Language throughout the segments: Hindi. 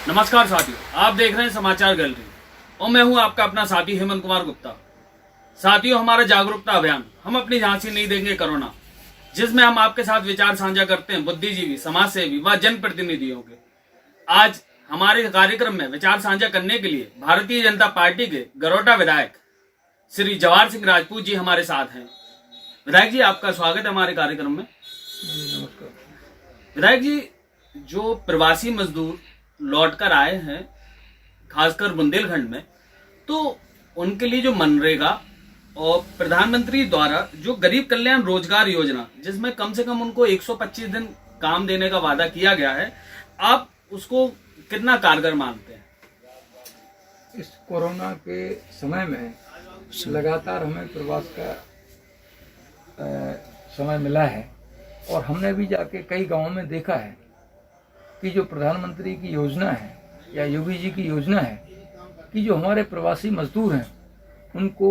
नमस्कार साथियों, आप देख रहे हैं समाचार गैलरी और मैं हूं आपका अपना साथी हेमंत कुमार गुप्ता। साथियों, हमारा जागरूकता अभियान हम अपनी झांसी नहीं देंगे कोरोना, जिसमें हम आपके साथ विचार साझा करते हैं बुद्धिजीवी, समाज सेवी व जनप्रतिनिधियों के। आज हमारे कार्यक्रम में विचार साझा करने के लिए भारतीय जनता पार्टी के गरोटा विधायक श्री जवाहर सिंह राजपूत जी हमारे साथ हैं। विधायक जी, आपका स्वागत है हमारे कार्यक्रम में। नमस्कार। विधायक जी, जो प्रवासी मजदूर लौटकर आए हैं खासकर बुंदेलखंड में, तो उनके लिए जो मनरेगा और प्रधानमंत्री द्वारा जो गरीब कल्याण रोजगार योजना, जिसमें कम से कम उनको 125 दिन काम देने का वादा किया गया है, आप उसको कितना कारगर मानते हैं? इस कोरोना के समय में लगातार हमें प्रवास का समय मिला है और हमने भी जाके कई गांवों में देखा है कि जो प्रधानमंत्री की योजना है या योगी जी की योजना है कि जो हमारे प्रवासी मजदूर हैं उनको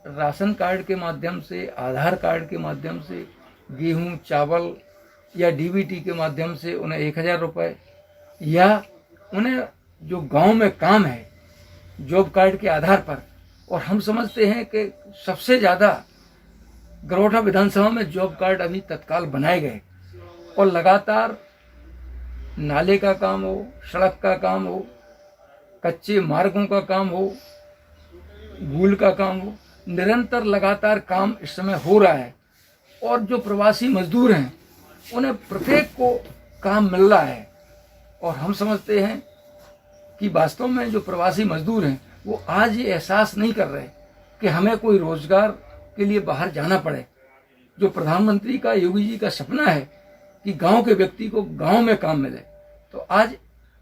राशन कार्ड के माध्यम से, आधार कार्ड के माध्यम से, गेहूं, चावल या डीबीटी के माध्यम से उन्हें 1000 रुपये, या उन्हें जो गांव में काम है जॉब कार्ड के आधार पर। और हम समझते हैं कि सबसे ज़्यादा गरोठा विधानसभा में जॉब कार्ड अभी तत्काल बनाए गए और लगातार नाले का काम हो, सड़क का काम हो, कच्चे मार्गों का काम हो, गूल का काम हो, निरंतर लगातार काम इस समय हो रहा है। और जो प्रवासी मजदूर हैं उन्हें प्रत्येक को काम मिल रहा है और हम समझते हैं कि वास्तव में जो प्रवासी मजदूर हैं वो आज ये एहसास नहीं कर रहे कि हमें कोई रोजगार के लिए बाहर जाना पड़े। जो प्रधानमंत्री का, योगी जी का सपना है कि गांव के व्यक्ति को गांव में काम मिले, तो आज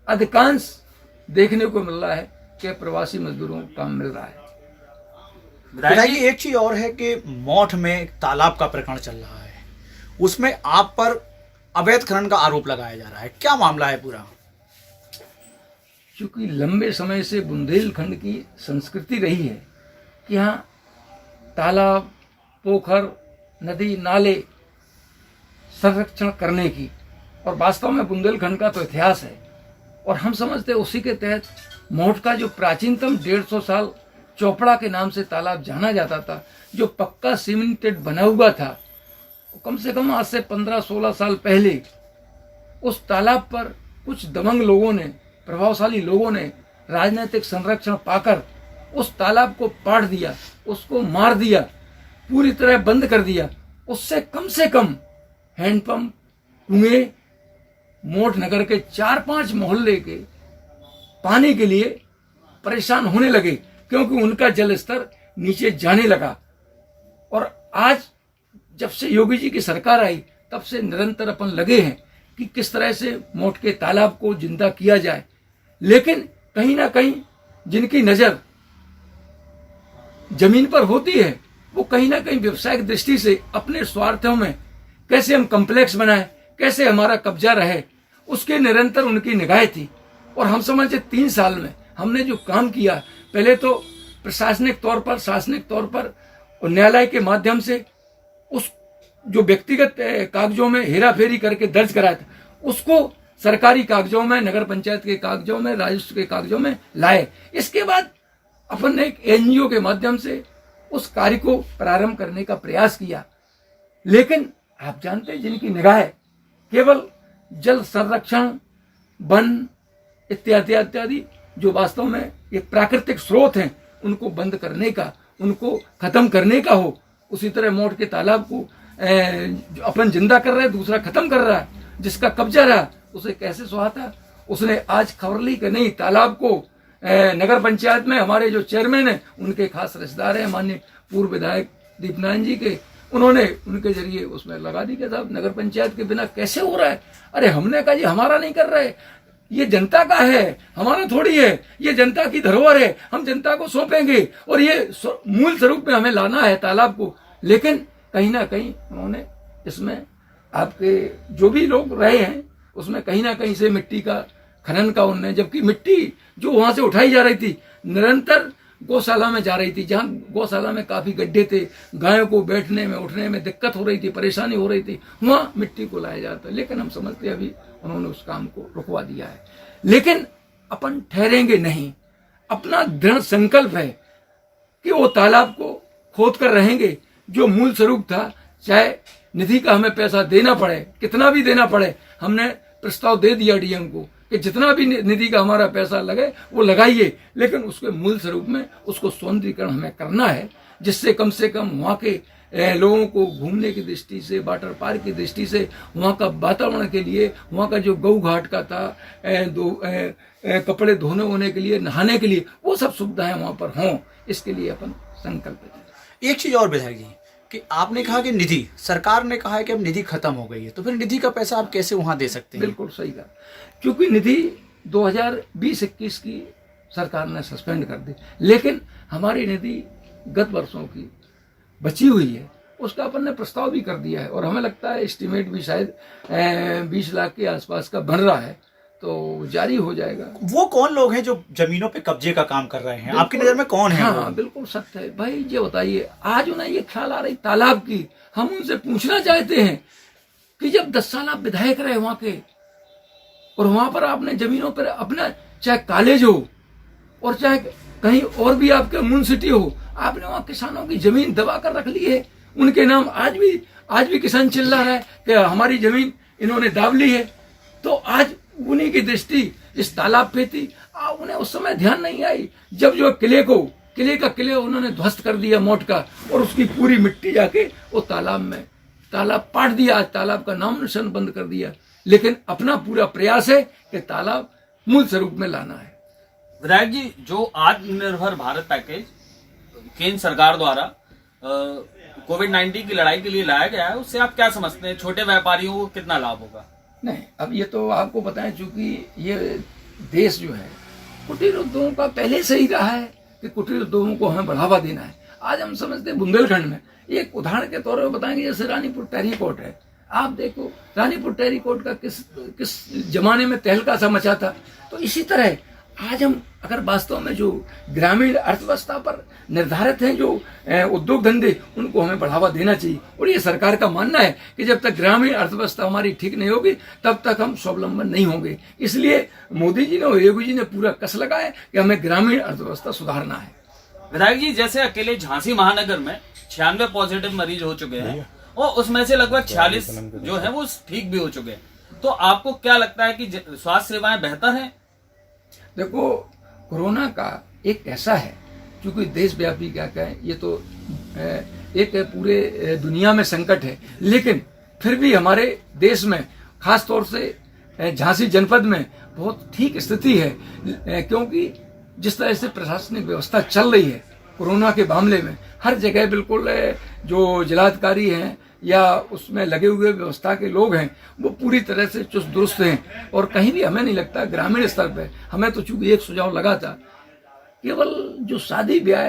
अधिकांश देखने को मिल रहा है कि प्रवासी मजदूरों को काम मिल रहा है। बताइए, एक चीज और है कि मौठ में एक तालाब का प्रकरण चल रहा है, उसमें आप पर अवैध खनन का आरोप लगाया जा रहा है, क्या मामला है पूरा? क्योंकि लंबे समय से बुंदेलखंड की संस्कृति रही है कि यहाँ तालाब, पोखर, नदी, नाले संरक्षण करने की, और वास्तव में बुंदेलखंड का तो इतिहास है और हम समझते हैं उसी के तहत मौठ का जो प्राचीनतम 150 साल चौपड़ा के नाम से तालाब जाना जाता था, जो पक्का सीमेंटेड बना हुआ था, कम से कम आज से 15-16 साल पहले उस तालाब पर कुछ दबंग लोगों ने, प्रभावशाली लोगों ने राजनीतिक संरक्षण पाकर उस तालाब को पाट दिया, उसको मार दिया, पूरी तरह बंद कर दिया। उससे कम हैंडपंप, कुएं, मोठ नगर के 4-5 मोहल्ले के पानी के लिए परेशान होने लगे क्योंकि उनका जल स्तर नीचे जाने लगा। और आज जब से योगी जी की सरकार आई तब से निरंतर अपन लगे हैं कि किस तरह से मोठ के तालाब को जिंदा किया जाए, लेकिन कहीं ना कहीं जिनकी नजर जमीन पर होती है वो कहीं ना कहीं व्यवसायिक दृष्टि से अपने स्वार्थों में कैसे हम कम्प्लेक्स बनाएं, कैसे हमारा कब्जा रहे, उसके निरंतर उनकी निगाहें थी। और हम समझे 3 साल में हमने जो काम किया, पहले तो प्रशासनिक तौर पर, शासनिक तौर पर और न्यायालय के माध्यम से उस जो व्यक्तिगत कागजों में हेरा फेरी करके दर्ज कराया था उसको सरकारी कागजों में, नगर पंचायत के कागजों में, राजस्व के कागजों में लाए। इसके बाद अपन ने एक एनजीओ के माध्यम से उस कार्य को प्रारंभ करने का प्रयास किया, लेकिन आप जानते हैं जिनकी निगाह केवल जल संरक्षण, वन इत्यादि इत्यादि जो वास्तव में ये प्राकृतिक स्रोत हैं उनको बंद करने का, उनको खत्म करने का हो। उसी तरह मोठ के तालाब को जो अपन जिंदा कर रहे हैं, दूसरा खत्म कर रहा है, जिसका कब्जा रहा उसे कैसे सुहाता। उसने आज खबर ली कि नहीं, तालाब को नगर पंचायत में हमारे जो चेयरमैन है उनके खास रिश्तेदार हैं माननीय पूर्व विधायक दीपनारायण जी के, उन्होंने उनके जरिए उसमें लगा दी कि साहब नगर पंचायत के बिना कैसे हो रहा है। अरे हमने कहा ये हमारा नहीं कर रहे, ये जनता का है, हमारा थोड़ी है, ये जनता की धरोहर है, हम जनता को सौंपेंगे और ये मूल स्वरूप में हमें लाना है तालाब को। लेकिन कहीं ना कहीं उन्होंने इसमें आपके जो भी लोग रहे हैं उसमें कहीं ना कहीं से मिट्टी का खनन का उनने, जबकि मिट्टी जो वहां से उठाई जा रही थी निरंतर गौशाला में जा रही थी, जहाँ गौशाला में काफी गड्ढे थे, गायों को बैठने में उठने में दिक्कत हो रही थी, परेशानी हो रही थी, वहां मिट्टी को लाया जाता। लेकिन हम समझते अभी उन्होंने उस काम को रुकवा दिया है। लेकिन अपन ठहरेंगे नहीं। अपना दृढ़ संकल्प है कि वो तालाब को खोद कर रहेंगे। जो मूल स्वरूप था, चाहे निधि का हमें पैसा देना पड़े, कितना भी देना पड़े, हमने प्रस्ताव दे दिया डीएम को कि जितना भी निधि का हमारा पैसा लगे वो लगाइए, लेकिन उसके मूल स्वरूप में उसको सौंदर्यीकरण हमें करना है, जिससे कम से कम वहाँ के लोगों को घूमने की दृष्टि से, वाटर पार्क की दृष्टि से, वहाँ का वातावरण के लिए, वहाँ का जो गौ घाट का था, कपड़े धोने होने के लिए, नहाने के लिए, वो सब सुविधाएं वहाँ पर हों, इसके लिए अपन संकल्प है। एक चीज और विधायक जी, कि आपने कहा कि निधि, सरकार ने कहा है कि अब निधि खत्म हो गई है, तो फिर निधि का पैसा आप कैसे वहां दे सकते हैं? बिल्कुल सही कहा, क्योंकि निधि 2020-21 की सरकार ने सस्पेंड कर दी, लेकिन हमारी निधि गत वर्षों की बची हुई है, उसका अपन ने प्रस्ताव भी कर दिया है, और हमें लगता है एस्टिमेट भी शायद 20 लाख के आसपास का बन रहा है, तो जारी हो जाएगा। वो कौन लोग हैं जो जमीनों पे कब्जे का काम कर रहे हैं, आपकी नजर में कौन है? हाँ, बिल्कुल सत्य है भाई। ये बताइए, आज उन्हें ये ख्याल आ रही तालाब की, हम उनसे पूछना चाहते हैं कि जब 10 साल आप विधायक रहे वहां के, और वहां पर आपने जमीनों पर अपना, चाहे कॉलेज हो और चाहे कहीं और भी आपके म्यूनिसिटी हो, आपने वहां किसानों की जमीन दबा कर रख ली है उनके नाम। आज भी किसान चिल्ला रहा है कि हमारी जमीन इन्होंने दाब ली है, तो आज उन्हीं की दृष्टि इस तालाब पे थी। उन्हें उस समय ध्यान नहीं आई जब जो किले उन्होंने ध्वस्त कर दिया मोट का, और उसकी पूरी मिट्टी जाके वो तालाब पाट दिया, आज तालाब का नाम निशान बंद कर दिया। लेकिन अपना पूरा प्रयास है कि तालाब मूल स्वरूप में लाना है। विधायक जी, जो आत्मनिर्भर भारत पैकेज केंद्र सरकार द्वारा कोविड-19 की लड़ाई के लिए लाया गया है, उससे आप क्या समझते हैं? छोटे व्यापारियों को कितना लाभ होगा? नहीं, अब ये तो आपको बताएं, चूंकि ये देश जो है कुटीर उद्योगों का पहले से ही रहा है कि कुटीर उद्योगों को हमें बढ़ावा देना है। आज हम समझते हैं बुंदेलखंड में, एक उदाहरण के तौर पर बताएंगे, जैसे रानीपुर टेरीकोट है। आप देखो रानीपुर टेरीकोट का किस जमाने में तहलका सा मचा था, तो इसी तरह आज हम अगर वास्तव में जो ग्रामीण अर्थव्यवस्था पर निर्धारित हैं जो उद्योग धंधे, उनको हमें बढ़ावा देना चाहिए। और ये सरकार का मानना है कि जब तक ग्रामीण अर्थव्यवस्था हमारी ठीक नहीं होगी, तब तक हम स्वावलंबन नहीं होंगे। इसलिए मोदी जी ने और योगी जी ने पूरा कस लगाया कि हमें ग्रामीण अर्थव्यवस्था सुधारना है। विधायक जी, जैसे अकेले झांसी महानगर में 96 पॉजिटिव मरीज हो चुके हैं, और उसमें से लगभग 46 जो है वो ठीक भी हो चुके हैं, तो आपको क्या लगता है कि स्वास्थ्य सेवाएं बेहतर हैं? देखो, कोरोना का एक ऐसा है, क्योंकि देशव्यापी क्या कहें, ये तो एक पूरे दुनिया में संकट है, लेकिन फिर भी हमारे देश में, खास तौर से झांसी जनपद में बहुत ठीक स्थिति है, क्योंकि जिस तरह से प्रशासनिक व्यवस्था चल रही है कोरोना के मामले में, हर जगह बिल्कुल जो जिलाधिकारी हैं या उसमें लगे हुए व्यवस्था के लोग हैं, वो पूरी तरह से चुस्त दुरुस्त हैं। और कहीं भी हमें नहीं लगता, ग्रामीण स्तर पे हमें तो चूंकि एक सुझाव लगा था, केवल जो शादी ब्याह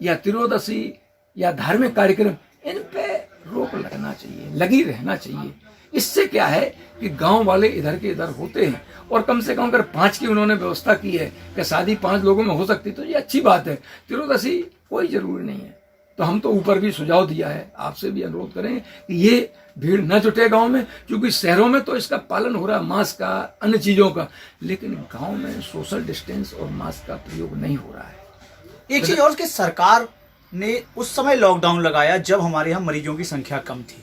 या तिरोदशी या धार्मिक कार्यक्रम, इन पे रोक लगना चाहिए, लगी रहना चाहिए। इससे क्या है कि गांव वाले इधर के इधर होते हैं, और कम से कम अगर 5 की उन्होंने व्यवस्था की है कि शादी 5 लोगों में हो सकती, तो ये अच्छी बात है। तिरोदशी कोई जरूरी नहीं है। तो हम तो ऊपर भी सुझाव दिया है, आपसे भी अनुरोध करें कि ये भीड़ न जुटे गांव में, क्योंकि शहरों में तो इसका पालन हो रहा है मास्क का, अन्य चीजों का, लेकिन गांव में सोशल डिस्टेंस और मास्क का प्रयोग नहीं हो रहा है। एक चीज और कि सरकार ने उस समय लॉकडाउन लगाया जब हमारे यहाँ मरीजों की संख्या कम थी।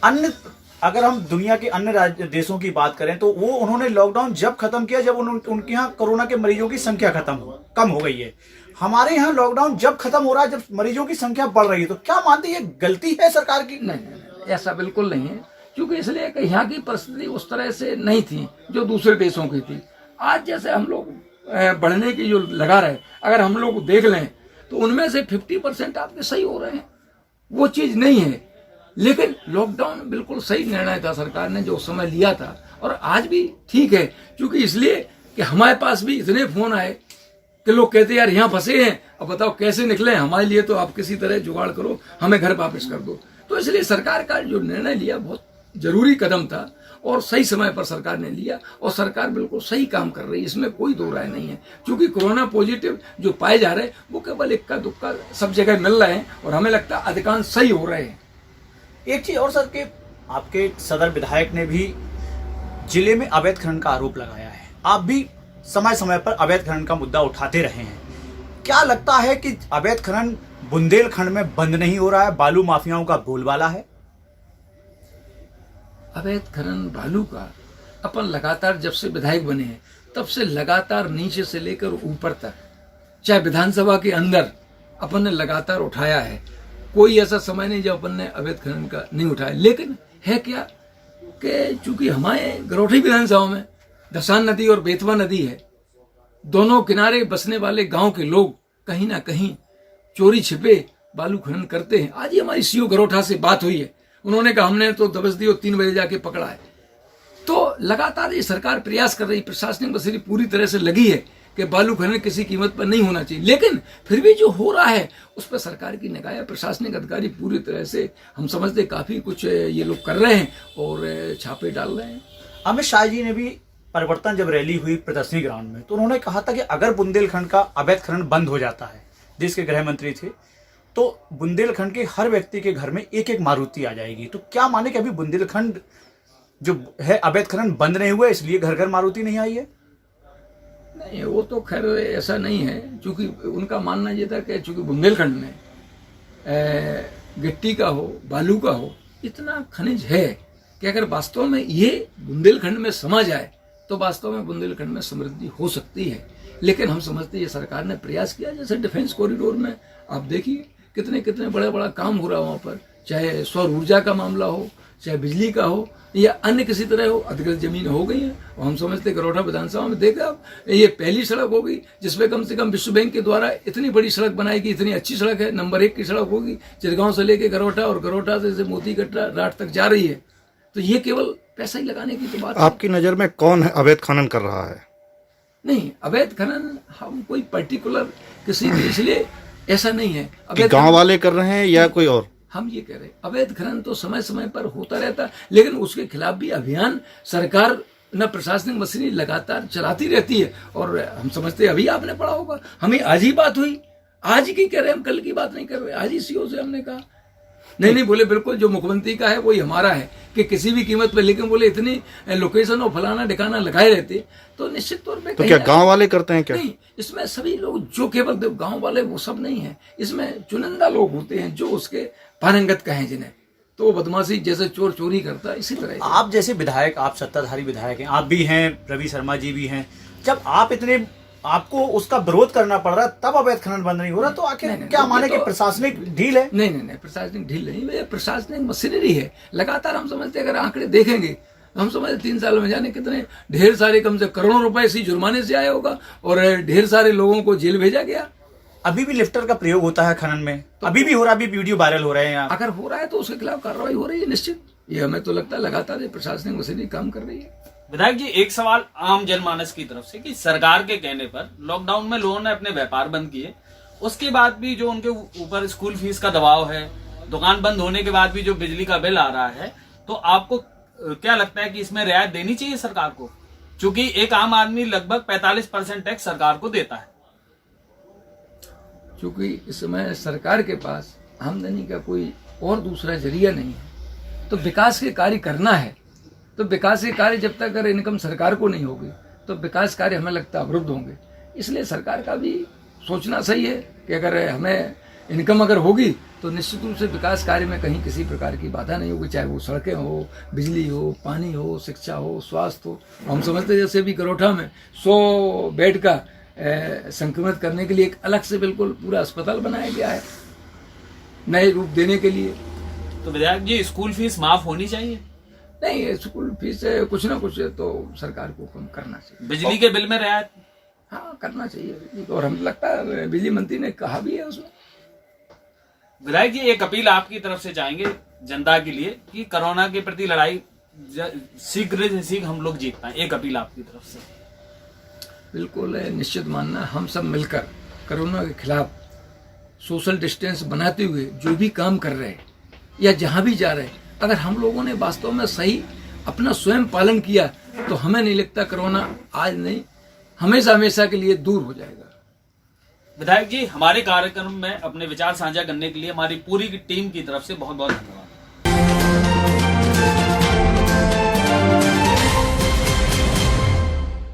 अन्य, अगर हम दुनिया के अन्य देशों की बात करें, तो वो उन्होंने लॉकडाउन जब खत्म किया जब उनके यहाँ कोरोना के मरीजों की संख्या कम हो गई है। हमारे यहाँ लॉकडाउन जब खत्म हो रहा है, जब मरीजों की संख्या बढ़ रही है, तो क्या मानते हैं ये गलती है सरकार की? नहीं, ऐसा बिल्कुल नहीं है, क्योंकि इसलिए कि यहाँ की परिस्थिति उस तरह से नहीं थी जो दूसरे देशों की थी। आज जैसे हम लोग बढ़ने की जो लगा रहे, अगर हम लोग देख लें तो उनमें से 50% आपके सही हो रहे हैं, वो चीज नहीं है। लेकिन लॉकडाउन बिल्कुल सही निर्णय था सरकार ने जो उस समय लिया था, और आज भी ठीक है, क्योंकि इसलिए कि हमारे पास भी इतने फोन आए कि लोग कहते हैं यार यहाँ फंसे हैं, अब बताओ कैसे निकले, हमारे लिए तो आप किसी तरह जुगाड़ करो, हमें घर वापस कर दो। तो इसलिए सरकार का जो निर्णय लिया बहुत जरूरी कदम था, और सही समय पर सरकार ने लिया, और सरकार बिल्कुल सही काम कर रही है, इसमें कोई दो राय नहीं है। क्योंकि कोरोना पॉजिटिव जो पाए जा रहे हैं वो केवल इक्का दुक्का सब जगह मिल रहे हैं, और हमें लगता है अधिकांश सही हो रहे हैं। एक चीज और सर, के आपके सदर विधायक ने भी जिले में अवैध खनन का आरोप लगाया है, आप भी समय समय पर अवैध खनन का मुद्दा उठाते रहे हैं। क्या लगता है कि अवैध खनन बुंदेलखंड में बंद नहीं हो रहा है? बालू माफियाओं का बोलबाला है। अवैध खनन बालू का अपन लगातार जब से विधायक बने हैं तब से लगातार नीचे से लेकर ऊपर तक, चाहे विधानसभा के अंदर अपन ने लगातार उठाया है। कोई ऐसा समय नहीं जब अपन ने अवैध खनन का नहीं उठाया। लेकिन है क्या कि चूंकि हमारे गरोठी विधानसभा में दसान नदी और बेतवा नदी है, दोनों किनारे बसने वाले गांव के लोग कहीं ना कहीं चोरी छिपे बालू खनन करते हैं। आज ही हमारी सीओ गरोठा से बात हुई है, उन्होंने कहा हमने तो दबस दी और 3 बजे जाके पकड़ा है। तो लगातार ये सरकार प्रयास कर रही, प्रशासनिक मशीनरी पूरी तरह से लगी है कि बालू खनन किसी कीमत पर नहीं होना चाहिए। लेकिन फिर भी जो हो रहा है उस पर सरकार की निगाह है, प्रशासनिक अधिकारी पूरी तरह से हम समझते काफी कुछ ये लोग कर रहे हैं और छापे डाल रहे हैं। अमित शाह जी ने भी परिवर्तन जब रैली हुई प्रदर्शनी ग्राउंड में तो उन्होंने कहा था कि अगर बुंदेलखंड का अवैध खनन बंद हो जाता है, देश के गृह मंत्री थे, तो बुंदेलखंड के हर व्यक्ति के घर में एक एक मारुति आ जाएगी। तो क्या माने कि अभी बुंदेलखंड जो है अवैध खनन बंद नहीं हुआ इसलिए घर घर मारुति नहीं आई है? नहीं, वो तो खैर ऐसा नहीं है। चूंकि उनका मानना ये था कि चूंकि बुंदेलखंड में गिट्टी का हो, बालू का हो, इतना खनिज है कि अगर वास्तव में ये बुंदेलखंड में समा जाए तो वास्तव में बुंदेलखंड में समृद्धि हो सकती है। लेकिन हम समझते हैं सरकार ने प्रयास किया, जैसे डिफेंस कॉरिडोर में आप देखिए कितने कितने बड़ा काम हो रहा है वहाँ पर, चाहे सौर ऊर्जा का मामला हो, चाहे बिजली का हो या अन्य किसी तरह हो, अधिकृत जमीन हो गई है। और हम समझते गरोठा विधानसभा में देखा आप, ये पहली सड़क होगी जिसमें कम से कम विश्व बैंक के द्वारा इतनी बड़ी सड़क बनाएगी, इतनी अच्छी सड़क है, नंबर 1 की सड़क होगी, चिरगांव से लेके गरोठा और गरोठा से मोती कटरा राट तक जा रही है। तो ये केवल पैसा ही लगाने की तो बात आपकी नजर में कौन है अवैध खनन कर रहा है? नहीं, अवैध खनन हम कोई पर्टिकुलर किसी इसलिए ऐसा नहीं है। कि गांव वाले कर रहे हैं या कोई और? हम ये कह रहे हैं अवैध खनन तो समय समय पर होता रहता है, लेकिन उसके खिलाफ भी अभियान सरकार न प्रशासनिक मशीनरी लगातार चलाती रहती है। और हम समझते हैं अभी आपने पढ़ा होगा, हमें आज ही बात हुई, आज की कह रहे हैं, हम कल की बात नहीं कर रहे। आज ही सीओ से हमने कहा नहीं बोले बिल्कुल जो मुख्यमंत्री का है वही हमारा है कि किसी भी कीमत पर, लेकिन बोले इतनी लोकेशन और फलाना ठिकाना लगाए रहते तो निश्चित तौर पे। तो क्या गांव वाले करते हैं क्या? नहीं, इसमें सभी लोग जो केवल गांव वाले वो सब नहीं है, इसमें चुनिंदा लोग होते हैं जो उसके पारंगत कहें जिन्हें, तो वो बदमाशी जैसे चोर चोरी करता है इसी तरह। आप जैसे विधायक, आप सत्ताधारी विधायक हैं, आप भी हैं, रवि शर्मा जी भी हैं, जब आप इतने आपको उसका विरोध करना पड़ रहा है तब अवैध खनन बंद नहीं हो रहा, तो आखिर क्या माने कि प्रशासनिक ढील है? नहीं, प्रशासनिक ढील नहीं, ये प्रशासनिक मशीनरी है। लगातार हम समझते अगर आंकड़े देखेंगे हम समझते 3 साल में जाने कितने ढेर सारे कम से करोड़ों रुपए इसी जुर्माने से आया होगा और ढेर सारे लोगों को जेल भेजा गया। अभी भी लिफ्टर का प्रयोग होता है खनन में, तो अभी भी हो रहा है, अभी वीडियो वायरल हो रहे हैं यहाँ। अगर हो रहा है तो उसके खिलाफ कार्रवाई हो रही है निश्चित। ये हमें तो लगता है लगातार ये प्रशासनिक मशीनरी काम कर रही है। विधायक जी, एक सवाल आम जनमानस की तरफ से कि सरकार के कहने पर लॉकडाउन में लोगों ने अपने व्यापार बंद किए, उसके बाद भी जो उनके ऊपर स्कूल फीस का दबाव है, दुकान बंद होने के बाद भी जो बिजली का बिल आ रहा है, तो आपको क्या लगता है कि इसमें रियायत देनी चाहिए सरकार को? क्योंकि एक आम आदमी लगभग 45% टैक्स सरकार को देता है। क्योंकि इस समय सरकार के पास आमदनी का कोई और दूसरा जरिया नहीं है, तो विकास के कार्य करना है, तो विकास के कार्य जब तक अगर इनकम सरकार को नहीं होगी तो विकास कार्य हमें लगता है अवरुद्ध होंगे। इसलिए सरकार का भी सोचना सही है कि अगर हमें इनकम अगर होगी तो निश्चित रूप से विकास कार्य में कहीं किसी प्रकार की बाधा नहीं होगी, चाहे वो सड़कें हो, बिजली हो, पानी हो, शिक्षा हो, स्वास्थ्य हो। हम समझते जैसे भी गरोठा में 100 बेड का संक्रमित करने के लिए एक अलग से बिल्कुल पूरा अस्पताल बनाया गया है नए रूप देने के लिए। तो विधायक जी, स्कूल फीस माफ होनी चाहिए? नहीं, स्कूल फीस कुछ ना कुछ तो सरकार को कम करना चाहिए। बिजली के बिल में रियायत? हाँ, करना चाहिए, और हमें लगता है बिजली मंत्री ने कहा भी है उसमें। विधायक जी, एक अपील आपकी तरफ से चाहेंगे जनता के लिए कि कोरोना के प्रति लड़ाई शीघ्र से शीघ्र हम लोग जीत पाए, एक अपील आपकी तरफ से। बिल्कुल निश्चित मानना, हम सब मिलकर कोरोना के खिलाफ सोशल डिस्टेंस बनाते हुए जो भी काम कर रहे हैं या जहां भी जा रहे हैं, अगर हम लोगों ने वास्तव में सही अपना स्वयं पालन किया तो हमें नहीं लगता कोरोना आज नहीं हमेशा हमेशा के लिए दूर हो जाएगा। विधायक जी, हमारे कार्यक्रम में अपने विचार साझा करने के लिए हमारी पूरी टीम की तरफ से बहुत बहुत धन्यवाद।